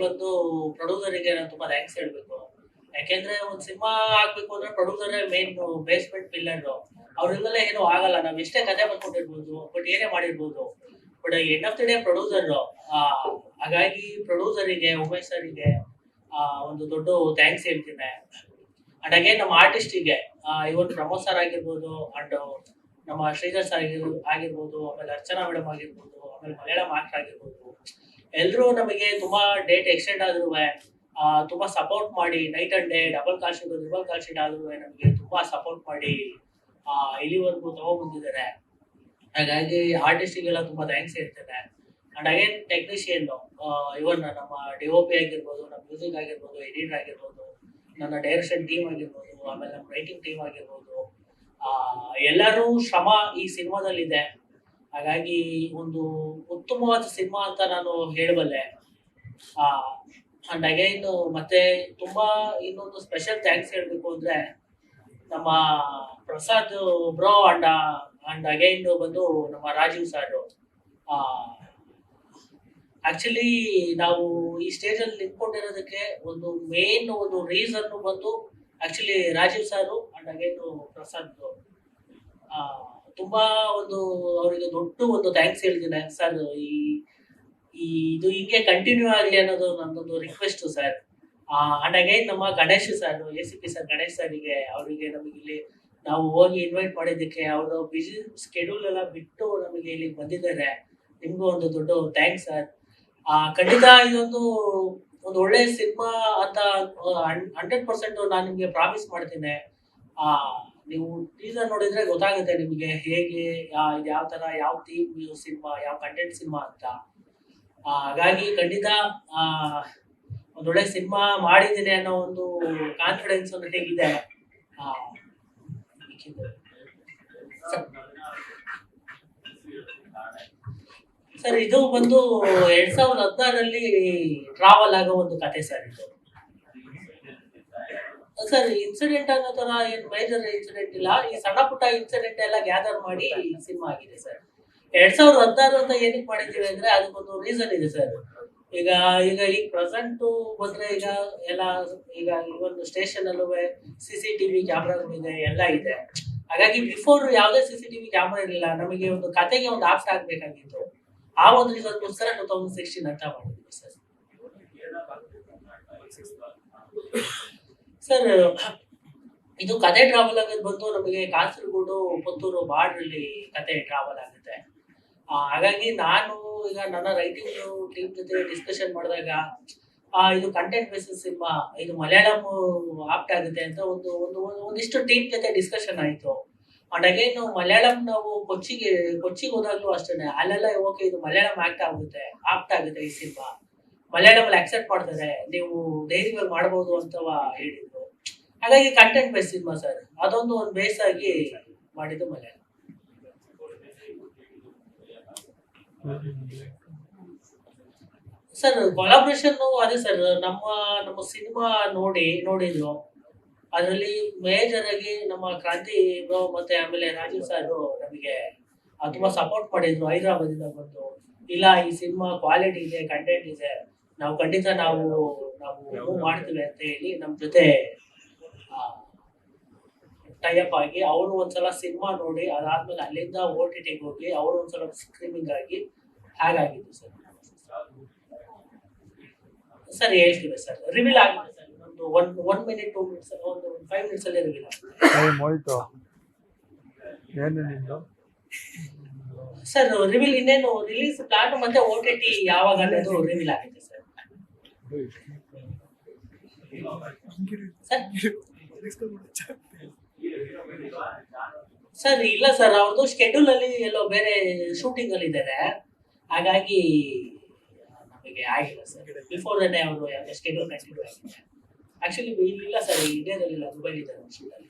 ಬಂದು ಪ್ರೊಡ್ಯೂಸರಿಗೆ ನಾನು ತುಂಬಾ ಥ್ಯಾಂಕ್ಸ್ ಹೇಳ್ಬೇಕು. ಯಾಕೆಂದ್ರೆ ಒಂದ್ ಸಿನಿಮಾ ಆಗ್ಬೇಕು ಅಂದ್ರೆ ಪ್ರೊಡ್ಯೂಸರೇ ಮೇನ್ ಬೇಸ್ಮೆಂಟ್ ಪಿಲ್ಲರ್. ಅವ್ರಿಂದಲೇ ಏನೂ ಆಗಲ್ಲ. ನಾವ್ ಎಷ್ಟೇ ಕತೆ ಬರ್ಕೊಂಡಿರ್ಬೋದು, ಬಟ್ ಏನೇ ಮಾಡಿರ್ಬೋದು, but end of the day producer. ಹಾಗಾಗಿ ಪ್ರೊಡ್ಯೂಸರಿಗೆ, ಉಮೇಶ್ ಸರ್ಗೆ ಒಂದು ದೊಡ್ಡ ಥ್ಯಾಂಕ್ಸ್ ಹೇಳ್ತೀನಿ. ಅಂಡ್ ಅಗೇನ್ ನಮ್ಮ ಆರ್ಟಿಸ್ಟಿಗೆ, ಇವನ್ ಪ್ರಮೋದ್ ಸರ್ ಆಗಿರ್ಬೋದು, ಅಂಡ್ ನಮ್ಮ ಶ್ರೀಧರ್ ಸರ್ ಆಗಿರ್ಬೋದು, ಆಮೇಲೆ ಅರ್ಚನಾ ಮೇಡಮ್ ಆಗಿರ್ಬೋದು, ಆಮೇಲೆ ಮಲಯಾಳಂ ಆಕ್ಟರ್ ಆಗಿರ್ಬೋದು, ಎಲ್ರೂ ನಮಗೆ ತುಂಬಾ ಡೇಟ್ ಎಕ್ಸ್ಟೆಂಡ್ ಆದ್ರೂ ತುಂಬಾ ಸಪೋರ್ಟ್ ಮಾಡಿ, night and day double call sheet triple call sheet ಆದ್ರೂ ನಮಗೆ ತುಂಬಾ ಸಪೋರ್ಟ್ ಮಾಡಿ ಇಲ್ಲಿವರೆಗೂ ತಗೊಂಡ್ಬಂದಿದ್ದಾರೆ. ಹಾಗಾಗಿ ಆರ್ಟಿಸ್ಟಿಗೆಲ್ಲ ತುಂಬಾ ಥ್ಯಾಂಕ್ಸ್ ಹೇಳ್ತೇನೆ. ಅಂಡ್ ಅಗೇನ್ ಟೆಕ್ನಿಷಿಯನ್, ಇವನ್ ನಮ್ಮ ಡಿಒಪಿ ಆಗಿರ್ಬೋದು, ನಮ್ಮ ಮ್ಯೂಸಿಕ್ ಆಗಿರ್ಬೋದು, ಎಡಿಟರ್ ಆಗಿರ್ಬೋದು, ನನ್ನ ಡೈರೆಕ್ಷನ್ ಟೀಮ್ ಆಗಿರ್ಬೋದು, ಆಮೇಲೆ ನಮ್ಮ ರೈಟಿಂಗ್ ಟೀಮ್ ಆಗಿರ್ಬೋದು, ಎಲ್ಲರೂ ಶ್ರಮ ಈ ಸಿನಿಮಾದಲ್ಲಿದೆ. ಹಾಗಾಗಿ ಒಂದು ಉತ್ತಮವಾದ ಸಿನಿಮಾ ಅಂತ ನಾನು ಹೇಳಬಲ್ಲೆ. ಅಂಡ್ ಅಗೈನ್ ಮತ್ತೆ ತುಂಬಾ ಇನ್ನೊಂದು ಸ್ಪೆಷಲ್ ಥ್ಯಾಂಕ್ಸ್ ಹೇಳ್ಬೇಕು ಅಂದ್ರೆ ನಮ್ಮ ಪ್ರಸಾದ್ ಬ್ರೋ ಅಂಡ್ ಅಗೈನ್ ಬಂದು ನಮ್ಮ ರಾಜೀವ್ ಸರ್. ಆಕ್ಚುಲಿ ನಾವು ಈ ಸ್ಟೇಜ್ ಅಲ್ಲಿ ನಿಂತ್ಕೊಂಡಿರೋದಕ್ಕೆ ಒಂದು ಮೇನ್ ಒಂದು ರೀಸನ್ ಬಂದು actually Rajeev sir and again Prasad bro. ತುಂಬಾ ಒಂದು ಅವರಿಗೆ ದೊಡ್ಡ ಒಂದು ಥ್ಯಾಂಕ್ಸ್ ಹೇಳ್ತೀನಿ ಸರ್. ಈ ಇದು ಹಿಂಗೆ ಕಂಟಿನ್ಯೂ ಆಗಲಿ ಅನ್ನೋದು ನನ್ನೊಂದು ರಿಕ್ವೆಸ್ಟ್ ಸರ್. ಅಂಡ್ ಅಗೈನ್ ನಮ್ಮ Ganesh sir, ACP sir Ganesh ಸರ್ಗೆ, ಅವರಿಗೆ ನಮಗೆ ಇಲ್ಲಿ ನಾವು ಹೋಗಿ ಇನ್ವೈಟ್ ಮಾಡಿದ್ದಕ್ಕೆ, ಅವರು ಬಿಸಿ ಸ್ಕೆಡ್ಯೂಲ್ ಎಲ್ಲ ಬಿಟ್ಟು ನಮಗೆ ಇಲ್ಲಿ ಬಂದಿದ್ದಾರೆ. ನಿಮ್ಗೂ ಒಂದು ದೊಡ್ಡ ಥ್ಯಾಂಕ್ಸ್ ಸರ್. ಖಂಡಿತ ಇದೊಂದು ಒಂದು ಒಳ್ಳೆ ಸಿನಿಮಾ ಅಂತ 100% ನಾನು ನಿಮ್ಗೆ ಪ್ರಾಮಿಸ್ ಮಾಡ್ತೀನಿ. ನೀವು ಟೀಸರ್ ನೋಡಿದ್ರೆ ಗೊತ್ತಾಗುತ್ತೆ ನಿಮಗೆ ಹೇಗೆ ಇದು ಯಾವ ತರ, ಯಾವ ಥೀಮ್ ಸಿನಿಮಾ, ಯಾವ ಕಂಟೆಂಟ್ ಸಿನಿಮಾ ಅಂತ. ಹಾಗಾಗಿ ಖಂಡಿತ ಒಂದೊಳ್ಳೆ ಸಿನಿಮಾ ಮಾಡಿದ್ದೀನಿ ಅನ್ನೋ ಒಂದು ಕಾನ್ಫಿಡೆನ್ಸ್ ನನಗಿದೆ. ಸರ್ ಇದು ಬಂದು 2016ರಲ್ಲಿ ಟ್ರಾವೆಲ್ ಆಗೋ ಒಂದು ಕತೆ ಸರ್. ಇದು ಸರ್ ಇನ್ಸಿಡೆಂಟ್ ಅನ್ನೋ ತರ ಏನ್ ಮೇಜರ್ ಇನ್ಸಿಡೆಂಟ್ ಇಲ್ಲ. ಈ ಸಣ್ಣ ಪುಟ್ಟ ಇನ್ಸಿಡೆಂಟ್ ಎಲ್ಲ ಗ್ಯಾದರ್ ಮಾಡಿ ಸಿನಿಮಾ ಆಗಿದೆ ಸರ್. 2016 ಅಂತ ಏನಕ್ಕೆ ಮಾಡಿದ್ದೀವಿ ಅಂದ್ರೆ ಅದಕ್ಕೊಂದು ರೀಸನ್ ಇದೆ ಸರ್. ಈಗ ಈಗ ಪ್ರೆಸೆಂಟ್ ಬಂದ್ರೆ ಈಗ ಎಲ್ಲ ಈಗ ಒಂದು ಸ್ಟೇಷನ್ ಅಲ್ಲೂ CCTV ಕ್ಯಾಮ್ರಾಗಳಿದೆ, ಎಲ್ಲ ಇದೆ. ಹಾಗಾಗಿ ಬಿಫೋರ್ ಯಾವುದೇ CCTV ಕ್ಯಾಮ್ರಾ ಇರಲಿಲ್ಲ. ನಮಗೆ ಒಂದು ಕತೆಗೆ ಒಂದು ಆಪ್ಟ್ ಆಗ್ಬೇಕಾಗಿತ್ತು. ಆ ಒಂದು ರೀಸನ್ಗೋಸ್ಕರ 2016 ಅಂತ ಮಾಡಿದ್ವಿ ಸರ್. ಸರ್ ಇದು ಕತೆ ಟ್ರಾವೆಲ್ ಆಗೋದು ಬಂದು ನಮಗೆ ಕಾಸರಗೋಡು ಪುತ್ತೂರು ಬಾರ್ಡ್ರಲ್ಲಿ ಕತೆ ಟ್ರಾವೆಲ್ ಆಗುತ್ತೆ. ಹಾಗಾಗಿ ನಾನು ಈಗ ನನ್ನ ರೈಟಿಂಗ್ ಟೀಮ್ ಜೊತೆ ಡಿಸ್ಕಷನ್ ಮಾಡಿದಾಗ ಇದು ಕಂಟೆಂಟ್ ಬೇಸಿಸ್ ಸಿನಿಮಾ, ಇದು ಮಲಯಾಳಂ ಆಪ್ಟ್ ಆಗುತ್ತೆ ಅಂತ ಒಂದಿಷ್ಟು ಟೀಮ್ ಜೊತೆ ಡಿಸ್ಕಷನ್ ಆಯಿತು. ಅಂಡ್ ಅಗೇನ್ ಮಲಯಾಳಂ ನಾವು ಕೊಚ್ಚಿಗೆ ಹೋದಾಗ್ಲೂ ಅಷ್ಟೇ, ಅಲ್ಲೆಲ್ಲ ಓಕೆ ಇದು ಮಲಯಾಳಂ ಆಪ್ಟ್ ಆಗುತ್ತೆ ಈ ಸಿನಿಮಾ, ಮಲಯಾಳಂ ಅಕ್ಸೆಪ್ಟ್ ಮಾಡ್ತಾರೆ, ನೀವು ಧೈರ್ಯವಾಗಿ ಮಾಡ್ಬೋದು ಅಂತ ಹೇಳಿದ್ರು. ಹಾಗಾಗಿ ಕಂಟೆಂಟ್ ಬೇಸ್ ಸಿನಿಮಾ ಸರ್, ಅದೊಂದು ಒಂದು ಬೇಸ್ ಆಗಿ ಮಾಡಿದ್ದು ಮಲಯಾಳಂ. ಸರ್ ಕೊಲಾಬ್ರೇಷನ್ ಅದೇ ಸರ್, ನಮ್ಮ ಸಿನಿಮಾ ನೋಡಿದ್ರು. ಅದರಲ್ಲಿ ಮೇಜರ್ ಆಗಿ ನಮ್ಮ ಕ್ರಾಂತಿ ಬ್ರೋ ಮತ್ತೆ ಆಮೇಲೆ ರಾಜೀವ್ ಸರ್ ನಮಗೆ ತುಂಬಾ ಸಪೋರ್ಟ್ ಮಾಡಿದ್ರು. ಹೈದರಾಬಾದಿಂದ ಬಂದು, ಇಲ್ಲ ಈ ಸಿನಿಮಾ ಕ್ವಾಲಿಟಿ ಇದೆ, ಕಂಟೆಂಟ್ ಇದೆ, ನಾವು ಖಂಡಿತ ನಾವು ಮೂವ್ ಮಾಡ್ತೀವಿ ಅಂತ ಹೇಳಿ ನಮ್ಮ ಜೊತೆ ಟೈಅಪ್ ಆಗಿ ಅವರು ಒಂದ್ಸಲ ಸಿನಿಮಾ ನೋಡಿ, ಅದಾದ್ಮೇಲೆ ಅಲ್ಲಿಂದ OTTಗೆ ಹೋಗಿ ಅವರು ಒಂದ್ಸಲ ಸ್ಕ್ರೀನಿಂಗ್ ಆಗಿ ಹಾಗಾಗಿತ್ತು ಸರ್. ಸರ್ ಹೇಳ್ತೀವಿ ಸರ್, ರಿವೀಲ್ ಆಗಿದೆ ಸರ್. ಒಂದು 1 ಮಿನಿಟ್ 2 ಮಿನಿಟ್ಸ್, ಒಂದು 5 ಮಿನಿಟ್ಸ್ ಅಲ್ಲೇ ರಿವೀಲ್ ಆಗಿದೆ ಸರ್. ರಿವೀಲ್ ಇನ್ನೇನು ರಿಲೀಸ್ ಪ್ಲಾನ್ ಮತ್ತೆ OTT ಯಾವಾಗ ಅನ್ನೋದು ರಿವೀಲ್ ಆಗಿದೆ ಸರ್. ಸರ್ ಇಲ್ಲ ಸರ್, ಅವ್ರದ್ದು ಶೆಡ್ಯೂಲ್ ಅಲ್ಲಿ ಎಲ್ಲೋ ಬೇರೆ ಶೂಟಿಂಗ್ ಅಲ್ಲಿ ಇದ್ದಾರೆ. ಹಾಗಾಗಿ ನಮಗೆ ಆಗಿಲ್ಲ ಸರ್. ಬಿಫೋರ್ ಅವರು ಶೆಡ್ಯೂಲ್ ಕಂಟಿನ್ಯೂ ಆಗಿದೆ. ಆಕ್ಚುಲಿ ಇಲ್ಲ ಸರ್, ಇಂಡಿಯಾದಲ್ಲಿಲ್ಲ, ದುಬೈಲಿ ಇದ್ದಾರೆ ಶೂಟ್ ಅಲ್ಲಿ.